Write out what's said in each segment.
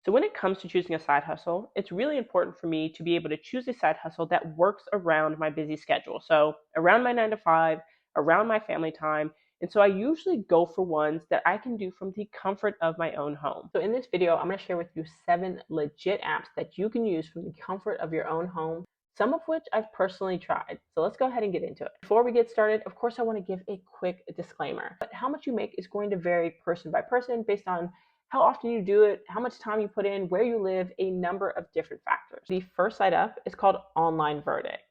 So when it comes to choosing a side hustle, it's really important for me to be able to choose a side hustle that works around my busy schedule. So around my 9 to 5, around my family time. And so I usually go for ones that I can do from the comfort of my own home. So in this video, I'm going to share with you 7 legit apps that you can use from the comfort of your own home, some of which I've personally tried. So let's go ahead and get into it. Before we get started, of course, I want to give a quick disclaimer. But how much you make is going to vary person by person based on how often you do it, how much time you put in, where you live, a number of different factors. The first site up is called Online Verdict.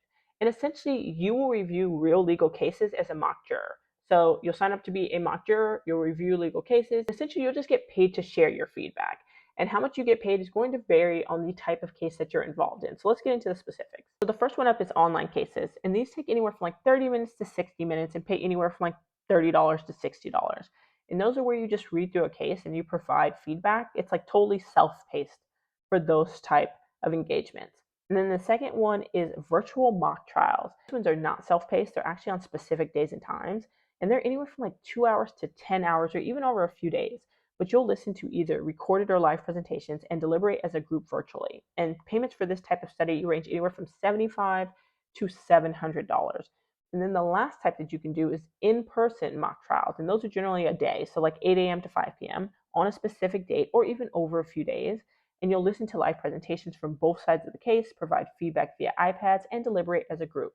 And essentially, you will review real legal cases as a mock juror. So you'll sign up to be a mock juror, you'll review legal cases. Essentially, you'll just get paid to share your feedback. And how much you get paid is going to vary on the type of case that you're involved in. So let's get into the specifics. So the first one up is online cases. And these take anywhere from like 30 minutes to 60 minutes and pay anywhere from like $30 to $60. And those are where you just read through a case and you provide feedback. It's like totally self-paced for those type of engagements. And then the second one is virtual mock trials. These ones are not self-paced. They're actually on specific days and times. And they're anywhere from like 2 hours to 10 hours or even over a few days. But you'll listen to either recorded or live presentations and deliberate as a group virtually. And payments for this type of study range anywhere from $75 to $700. And then the last type that you can do is in-person mock trials. And those are generally a day, so like 8 a.m. to 5 p.m. on a specific date or even over a few days. And you'll listen to live presentations from both sides of the case, provide feedback via iPads, and deliberate as a group.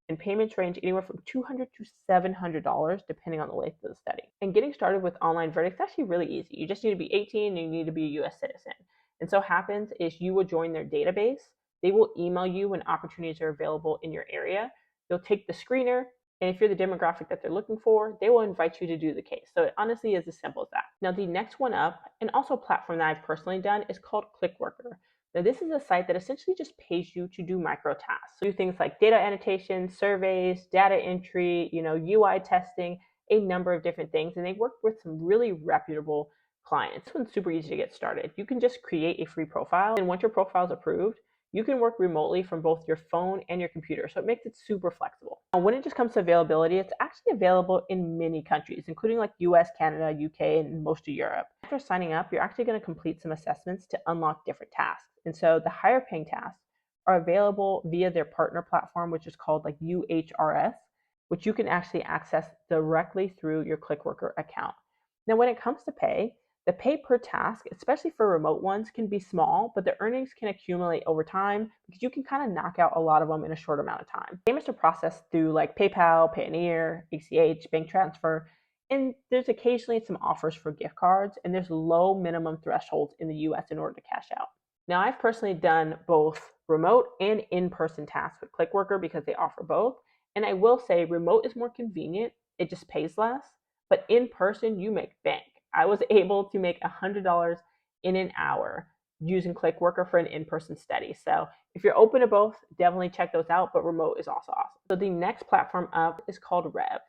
And payments range anywhere from $200 to $700 depending on the length of the study. And getting started with online verdicts is actually really easy. You just need to be 18 and you need to be a US citizen. And so what happens is you will join their database. They will email you when opportunities are available in your area. You'll take the screener, and if you're the demographic that they're looking for, they will invite you to do the case. So it honestly is as simple as that. Now, the next one up, and also a platform that I've personally done, is called Clickworker. Now, this is a site that essentially just pays you to do microtasks. So do things like data annotation, surveys, data entry, UI testing, a number of different things. And they work with some really reputable clients. This one's super easy to get started. You can just create a free profile, and once your profile is approved, you can work remotely from both your phone and your computer, so it makes it super flexible. Now, when it just comes to availability, it's actually available in many countries, including like US, Canada, UK, and most of Europe. After signing up, you're actually going to complete some assessments to unlock different tasks. And so the higher paying tasks are available via their partner platform, which is called like UHRS, which you can actually access directly through your Clickworker account. Now, when it comes to pay, the pay per task, especially for remote ones, can be small, but the earnings can accumulate over time because you can kind of knock out a lot of them in a short amount of time. Payments are processed through like PayPal, Payoneer, ACH, bank transfer, and there's occasionally some offers for gift cards, and there's low minimum thresholds in the US in order to cash out. Now, I've personally done both remote and in-person tasks with Clickworker because they offer both. And I will say remote is more convenient. It just pays less, but in person, you make bank. I was able to make $100 in an hour using Clickworker for an in-person study. So if you're open to both, definitely check those out, but remote is also awesome. So the next platform up is called Rev.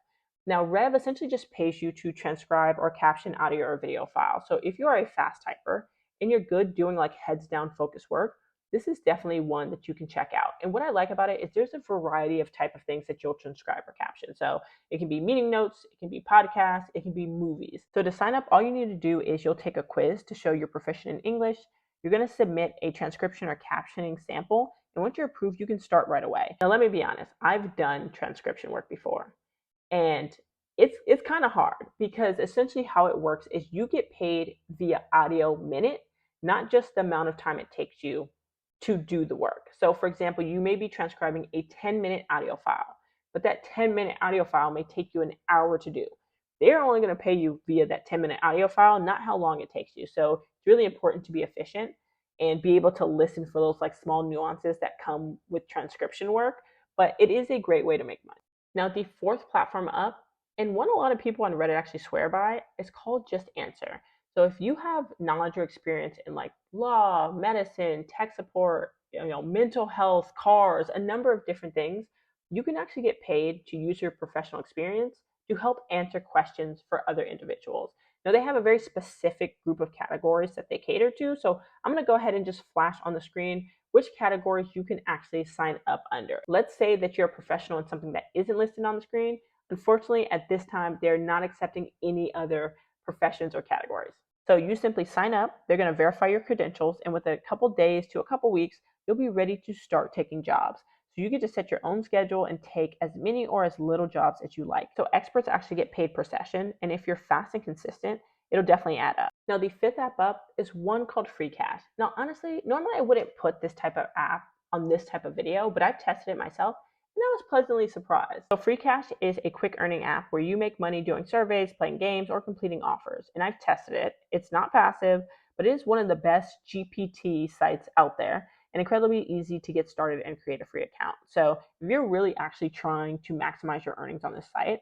Now, Rev essentially just pays you to transcribe or caption audio or video files. So if you are a fast typer and you're good doing like heads down focus work, this is definitely one that you can check out. And what I like about it is there's a variety of type of things that you'll transcribe or caption. So it can be meeting notes, it can be podcasts, it can be movies. So to sign up, all you need to do is you'll take a quiz to show you're proficient in English. You're going to submit a transcription or captioning sample. And once you're approved, you can start right away. Now, let me be honest. I've done transcription work before. And it's kind of hard because essentially how it works is you get paid via audio minute, not just the amount of time it takes you to do the work. So for example, you may be transcribing a 10-minute audio file, but that 10-minute audio file may take you an hour to do. They're only going to pay you via that 10-minute audio file, not how long it takes you. So it's really important to be efficient and be able to listen for those like small nuances that come with transcription work, but it is a great way to make money. Now, the fourth platform up, and one a lot of people on Reddit actually swear by, is called Just Answer. So if you have knowledge or experience in like law, medicine, tech support, mental health, cars, a number of different things, you can actually get paid to use your professional experience to help answer questions for other individuals. Now, they have a very specific group of categories that they cater to. So I'm going to go ahead and just flash on the screen which categories you can actually sign up under. Let's say that you're a professional in something that isn't listed on the screen. Unfortunately, at this time, they're not accepting any other professions or categories. So you simply sign up, they're going to verify your credentials, and within a couple days to a couple weeks, you'll be ready to start taking jobs. So you get to set your own schedule and take as many or as little jobs as you like. So experts actually get paid per session, and if you're fast and consistent, it'll definitely add up. Now the fifth app up is one called Freecast. Now honestly, normally I wouldn't put this type of app on this type of video, but I've tested it myself and I was pleasantly surprised. So Freecast is a quick earning app where you make money doing surveys, playing games, or completing offers. And I've tested it. It's not passive, but it is one of the best GPT sites out there and incredibly easy to get started and create a free account. So if you're really actually trying to maximize your earnings on this site,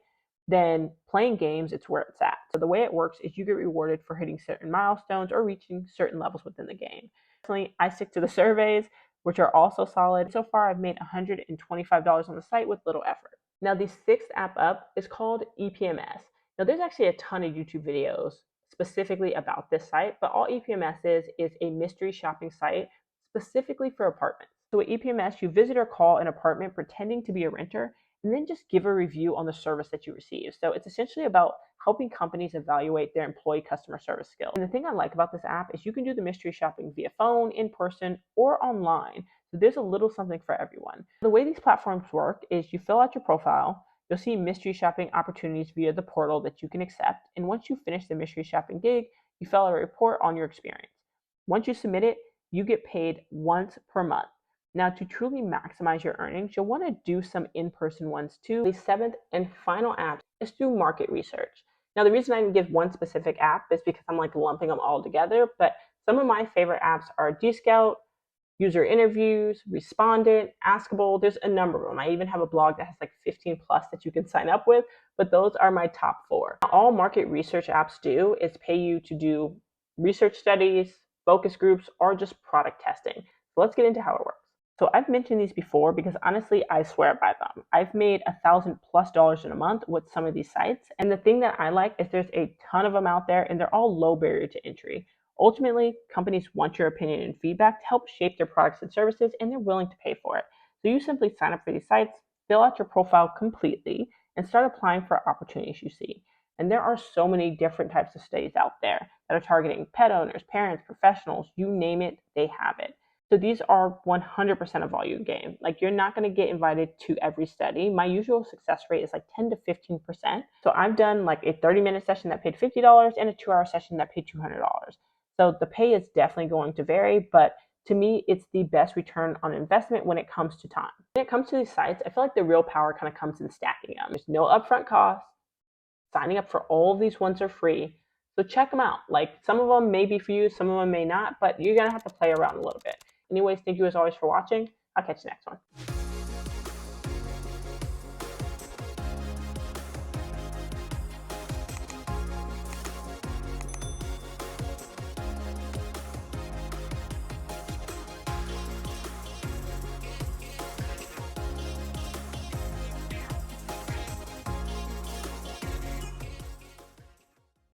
then playing games, it's where it's at. So the way it works is you get rewarded for hitting certain milestones or reaching certain levels within the game. Personally, I stick to the surveys, which are also solid. So far, I've made $125 on the site with little effort. Now, the sixth app up is called EPMS. Now, there's actually a ton of YouTube videos specifically about this site, but all EPMS is a mystery shopping site specifically for apartments. So at EPMS, you visit or call an apartment pretending to be a renter and then just give a review on the service that you receive. So it's essentially about helping companies evaluate their employee customer service skills. And the thing I like about this app is you can do the mystery shopping via phone, in person, or online. So there's a little something for everyone. The way these platforms work is you fill out your profile, you'll see mystery shopping opportunities via the portal that you can accept. And once you finish the mystery shopping gig, you fill out a report on your experience. Once you submit it, you get paid once per month. Now, to truly maximize your earnings, you'll want to do some in-person ones too. The seventh and final app is through market research. Now, the reason I didn't give one specific app is because I'm like lumping them all together, but some of my favorite apps are Dscout, User Interviews, Respondent, Askable. There's a number of them. I even have a blog that has like 15 plus that you can sign up with, but those are my top four. All market research apps do is pay you to do research studies, focus groups, or just product testing. So let's get into how it works. So I've mentioned these before because honestly, I swear by them. I've made $1,000+ in a month with some of these sites. And the thing that I like is there's a ton of them out there and they're all low barrier to entry. Ultimately, companies want your opinion and feedback to help shape their products and services, and they're willing to pay for it. So you simply sign up for these sites, fill out your profile completely, and start applying for opportunities you see. And there are so many different types of studies out there that are targeting pet owners, parents, professionals, you name it, they have it. So these are 100% a volume game. Like you're not going to get invited to every study. My usual success rate is like 10 to 15%. So I've done like a 30-minute session that paid $50 and a 2-hour session that paid $200. So the pay is definitely going to vary, but to me, it's the best return on investment when it comes to time. When it comes to these sites, I feel like the real power kind of comes in stacking them. There's no upfront costs. Signing up for all of these ones are free. So check them out. Like some of them may be for you, some of them may not, but you're going to have to play around a little bit. Anyways, thank you as always for watching. I'll catch you next one.